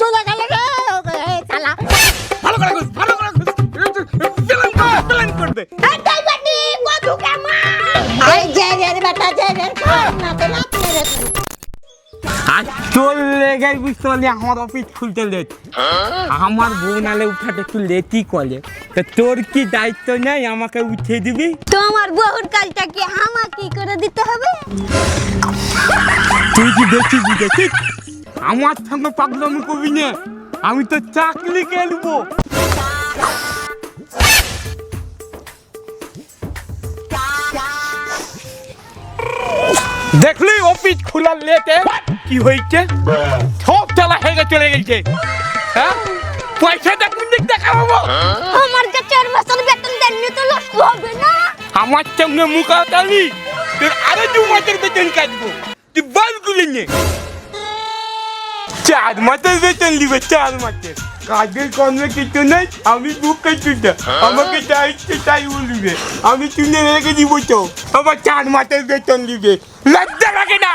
চলে গেল রে শালা ভালো করে ঘুষ প্ল্যান করবে এই বাটি কদু কেমন এই যে রে বেটা যে রে না তো না রে আর তোর লেগে বুঝতে পারলি আমার অফিস খুলতে লেট আমার বউ নালে উঠাতে একটু লেটই করে তা তোর কি দায়িত্ব নেই আমাকে উঠে দিবি তোমার বহুর কাজটা কি আমাকে করে দিতে হবে তুই কি দেখি বুঝেছিস আমার সঙ্গে পাগলামি করবি না আমি তো চাকরি খেলবো দেখলি অফিস খোলার লেটে কি হয়েছে সব চালা হেগে চলে গেছে হ্যাঁ পয়সা দেখুন দেখাবো আমার কাছে 4 মাসের বেতন দেননি তো লস হবে না আমার সঙ্গে মুখাতালি তোর আরো 2 মাসের বেতন কাটবো তুই বল গুলি নে 4 মাসের বেতন দিবে 4 মাসের কাজের কর্মে কিছু নেই আমি বুকে চুটা আমাকে চাই তাই বলবে আমি তুলে রেখে দিব তো আমার 4 মাসের বেতন দিবে লজ্জা লাগে না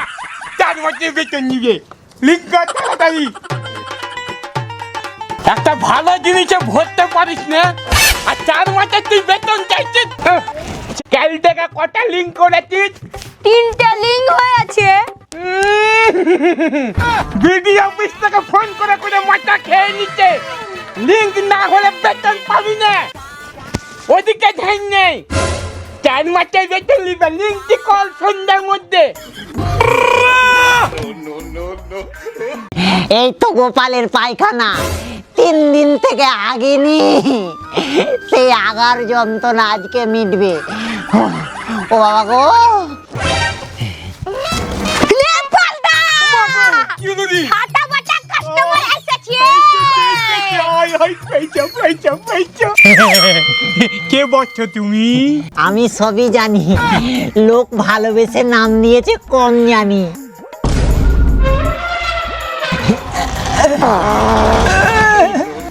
4 মাসের বেতন দিবে লিঙ্ক তাড়াতাড়ি একটা ভালো জিনিসে ভরতে পারিস না আর 4 মাসে তুই বেতন চাইছিস কাল থেকে কটা লিঙ্ক করেছিস 3টা লিঙ্ক হয়েছে বিডি অফিস থেকে ফোন করে করে মাথা খেয়ে নিচ্ছে লিঙ্ক না হলে বেতন পাবি না ওদিকে ধ্যান নেই 4 মাসের বেতন নিবে লিঙ্কটি কল সন্ধ্যার মধ্যে এই তো গোপালের পায়খানা 3 দিন থেকে আগেনি সেই আগার যন্ত্রণা আজকে মিটবে ও বাবা গো কি বলি ফাটাফাটা কাস্টমার এসেছে কে বলছো তুমি আমি সবই জানি লোক ভালোবেসে নাম দিয়েছে কম জানি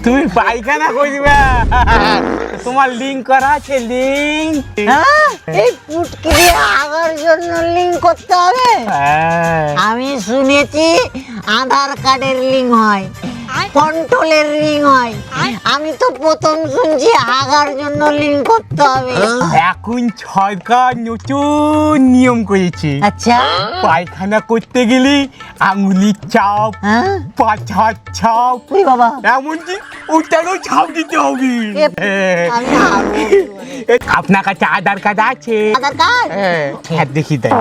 তুমি পায়খানা করবে তোমার লিঙ্ক করা আছে লিঙ্ক হ্যাঁ? এই পুটকি দিয়ে আগার জন্য লিঙ্ক করতে হবে আমি শুনেছি আধার কার্ডের লিঙ্ক হয় কন্ট্রোলের লিঙ্ক হয় আমি তো প্রথম শুনছি আগার জন্য লিঙ্ক করতে হবে এখন সরকার নতুন নিয়ম করেছে আচ্ছা পায়খানা করতে গেলে আঙুলির চাপ হ্যাঁ পাছার ছাপ ওই বাবা এমনকি ওটারও ছাপ দিতে হবে আমি হারবো। আপনার কাছে আধার কার্ড আছে আধার কার্ড হ্যাঁ দেখি তাই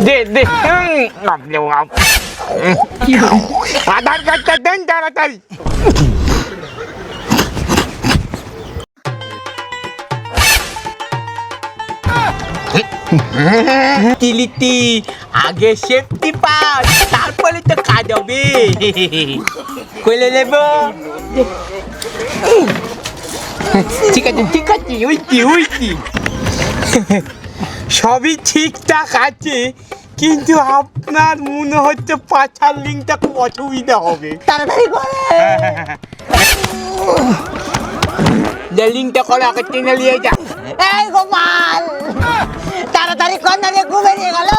দে দে আধার কার্ডটা দেন তাড়াতাড়ি তিলিতি আগে সেফটি পাস তারপরে তো কাজ হবে কইলে নেব ঠিক আছে উইটি সবই ঠিকঠাক আছে কিন্তু আপনার মনে হচ্ছে পাছার লিঙ্কটা খুব অসুবিধা হবে তাড়াতাড়ি করে যে লিঙ্কটা করে আগে টেনে নিয়ে যা এই গোপাল তাড়াতাড়ি কর না রে ঘুমে নিয়ে গেল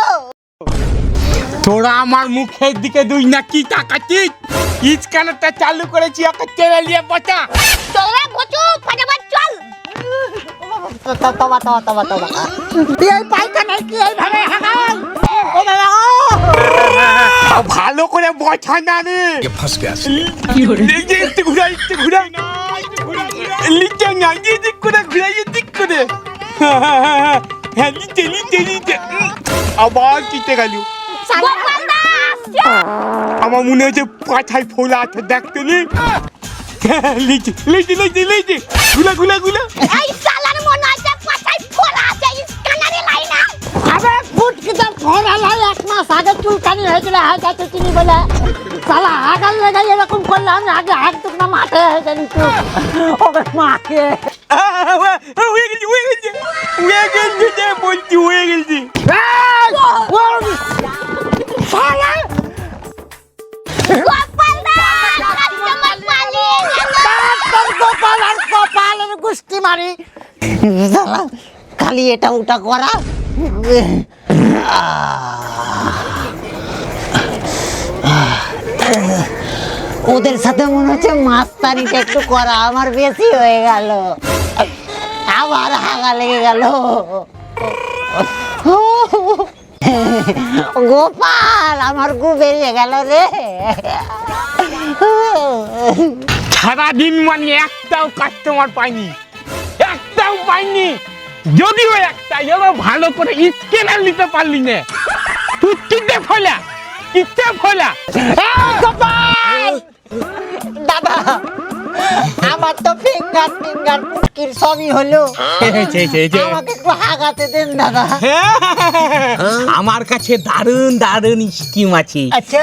তোরা আমার মুখের দিকে দুই না কি তাকাচ্ছিস ইচকানটা চালু করেছি ওকে টেনে নিয়ে বসা তোরা বচু ফাটাফাট চল তবা তুই এই পায়খানায় কি এইভাবে হাগাই ও বাবা ভালো করে বসা না রে একটু ঘুরা লিচে না দিক করে হ্যাঁ লিচে আবার কিতে গেল আমার মনে হচ্ছে পাছায় ফোলা আছে দেখতে নি লিচে ঘুলা এই শালার মনে আছে পাছায় ফোলা আছে স্ক্যানারে লাইনা আবে ফুটকি তো ফোড়া লাই 1 মাস আগে চুলকানি হয়েছিল হাত আছে চিনি বলে শালা আগাল লাগাই এরকম করলে আমি আগে হাত টুকনা মাঠে হয়ে যাই তো ওকে মাকে হয়ে গেছি শালা গোপাল দা কাস্টমার পালিয়ে গেল গোপালের গোষ্ঠী মারি শালা কাল খালি এটা ওটা করা। ওদের সাথে মনে হচ্ছে মাস্তানিটা একটু করা আমার বেশি হয়ে গেল, আবার হাগা লেগে গেল। গোপাল, আমার গু বেরিয়ে গেল রে। সারাদিন মানে একটাও কাস্টমার পাইনি, একটাও পাইনি। যদিও একটা এবার ভালো করে স্ক্যানার নিতে পারলি না, তুই কিতে ফলা, কিতে ফলা। গোপাল দাদা, আমার তো ফিঙ্গার পুটকির সবই হলো, আমাকে একটু হাগাতে দেন দাদা। আমার কাছে দারুণ দারুণ স্কিম আছে। আচ্ছা।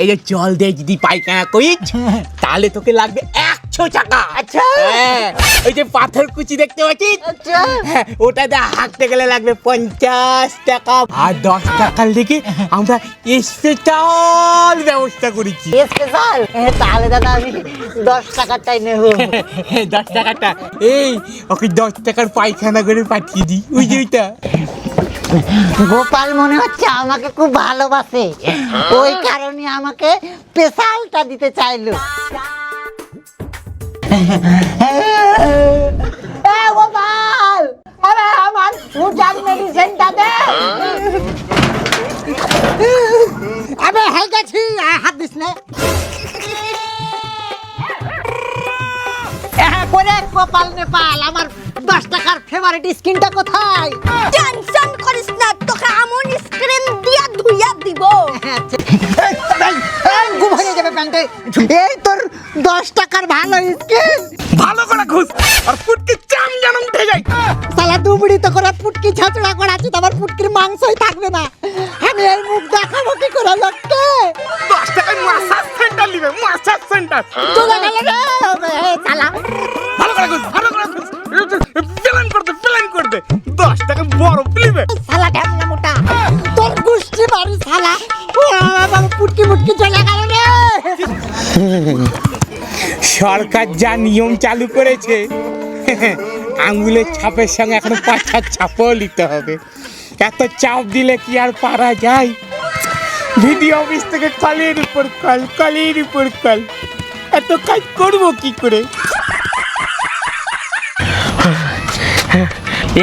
এই যে জল দিয়ে যদি পায়খানা করিস তাহলে তোকে লাগবে 100 টাকা। আচ্ছা। ওই যে পাথর কুচি দেখতে পাচ্ছিস, আচ্ছা। ওটাতে হাঁটতে গেলে লাগবে 50 টাকা। আর 10 টাকার দিকে আমরা স্পেশাল ব্যবস্থা করেছি। স্পেশাল? তাহলে দাদা আমি 10 টাকাটাই নেব। 10 টাকাটা এই ওকে 10 টাকার পায়খানা করে পাঠিয়ে দিই, ওই যে ওইটা। গোপাল মনে হচ্ছে আমাকে খুব ভালোবাসে, ওই কারণে আমাকে স্পেশালটা দিতে চাইলো। গোপাল, আরে আমার রুটার মেডিসিনটা দে। আবে হয়ে গেছি, হাত দিস না। করে গোপাল নেপাল, আমার 10 টাকার ফেভারিট স্কিনটা কোথায়? টেনশন করিস না, তোকে এমন স্ক্রিন দিয়া ধুইয়া দিব। ঘুম হয়ে যাবে প্যান্টে। এই তোর 10 টাকার ভালো স্কিন। ভালো করে খুঁজ আর ফুটকে চাম যেন উঠে যায়। সালা দুবড়ি তো করে পুটকি ছাচড়া করাচ্ছি, তোমার পুটকির মাংসই থাকবে না। আমি এই মুখ দেখাবো কি করে লোককে? 10 টাকায় মাসাজ সেন্টার নিবে, মাসাজ সেন্টার। চলে গেল রে সালা। ভালো করে খুঁজ, ভালো করে খুঁজ। প্ল্যান করতে 10 টাকা বড় ফিলিবে। সালা ঢ্যামনা মোটা, তোর গুষ্টি বাড়ি সালা। পুটকি চলে গেল রে। সরকার যা নিয়ম চালু করেছে, আঙ্গুলের ছাপের সঙ্গে এখন 5-6 ছাপও নিতে হবে। এত চাপ দিলে কি আর পারা যায়? ভিডিও অফিস থেকে কলের উপর কল, এত কাজ করবো কি করে?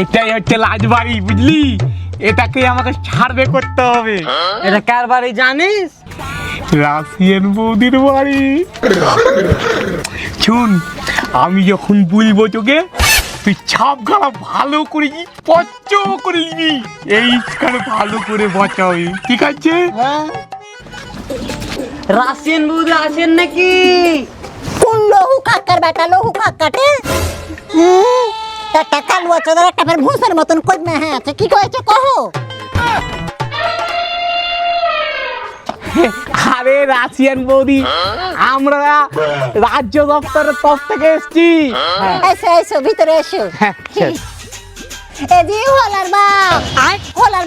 এটাই হচ্ছে লাজবাড়ি, বুঝলি? এটাকে আমাকে সার্ভে করতে হবে। এটা কার বাড়ি জানিস? রাশিয়ান বৌদির বাড়ি। শুন, আমি যখন বলবো তোকে, তুই ছাপখানা ভালো করে স্পষ্ট করে নিবি। এইখানে ভালো করে বসাবি, ঠিক আছে? রাশিয়ান বৌদি আছেন নাকি? কোন লহু কাকার বেটা লহু কাকাটে? একটা কালুয়া চোদার একটা ফের ভুসের মতন কইমে হ্যাঁ আছে, কি কয়েছে কহো? আরে রাশিয়ান বৌদি, আমরা রাজ্য দপ্তরের তরফ থেকে এসছি। এসো ভিতরে এসো। এদি হোলার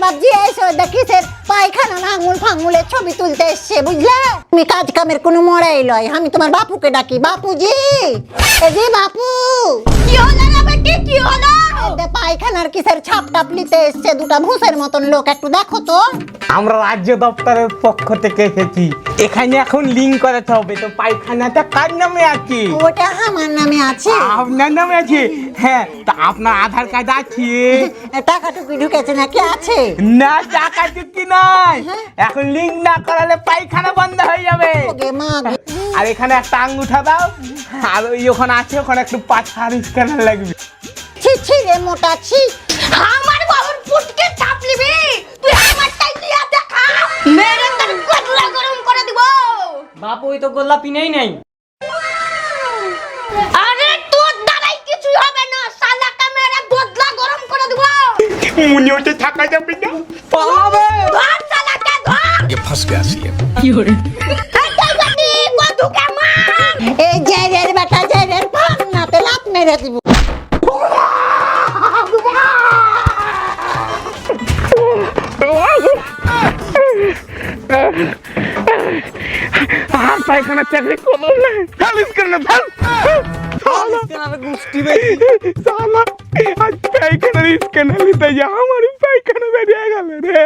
বাপ জি এসো, দেখিসের পায়খানা না আঙুল ফাঙ্গুলের ছবি তুলতে এসছে, বুঝলে? তুমি কাজ কামের কোনো মরাই লয়, আমি তোমার বাপুকে ডাকি। বাপুজি, এদি বাপু। কি হলো রে বেটি, কি হলো? পায়খানার কিসের ছাপ টাপ নিতে এসছে দুটা ভুসের মতন লোক, একটু দেখো তো। আমরা রাজ্য দপ্তরের পক্ষ থেকে এসেছি। এখানে এখন লিঙ্ক করাতে হবে, তো পায়খানাটা কার নামে আছে? ওটা আমার নামে আছে। আপনার নামে আছে? হ্যাঁ, তা আপনার আধার কার্ড আছে? টাকা টুকি ঢুকেছে নাকি? আছে না, টাকা চুক্তি নয়। এখন লিঙ্ক না করালে পায়খানা বন্ধ হয়ে যাবে। ওকে মা। আর এখানে একটা আঙ্গুঠা দাও, আর ওই ওখানে আছে, ওখানে একটু পাছার স্ক্যানার লাগবে। ছি রে মোটা ছি। আমার বাবুর পুটকে চাপ নিবি? তুই আমারটাই দিয়া দেখা, মেরে তোর গলা গরম করে দিব। বাপ ওই তো গোল্লা পিনেই নাই। আরে তোর দ্বারাই কিছু হবে না, শালাকে মেরে বদলা গরম করে দিব। মনে হচ্ছে থাকা যাবে না। পালাবে। ধর শালাকে ধর। ये फंस गया सी है। এই বেটি কদুকে মার। এই জেরের বেটা জেরের ভাগ নাতে লাত মেরে দিব। আর পায়খানা চাকরি করো না, খালিজ করে না। গুষ্টি বেশি সালা আজ পায়খানার স্ক্যানার নিতে যা আমার পায়খানা বেরিয়ে গেল রে।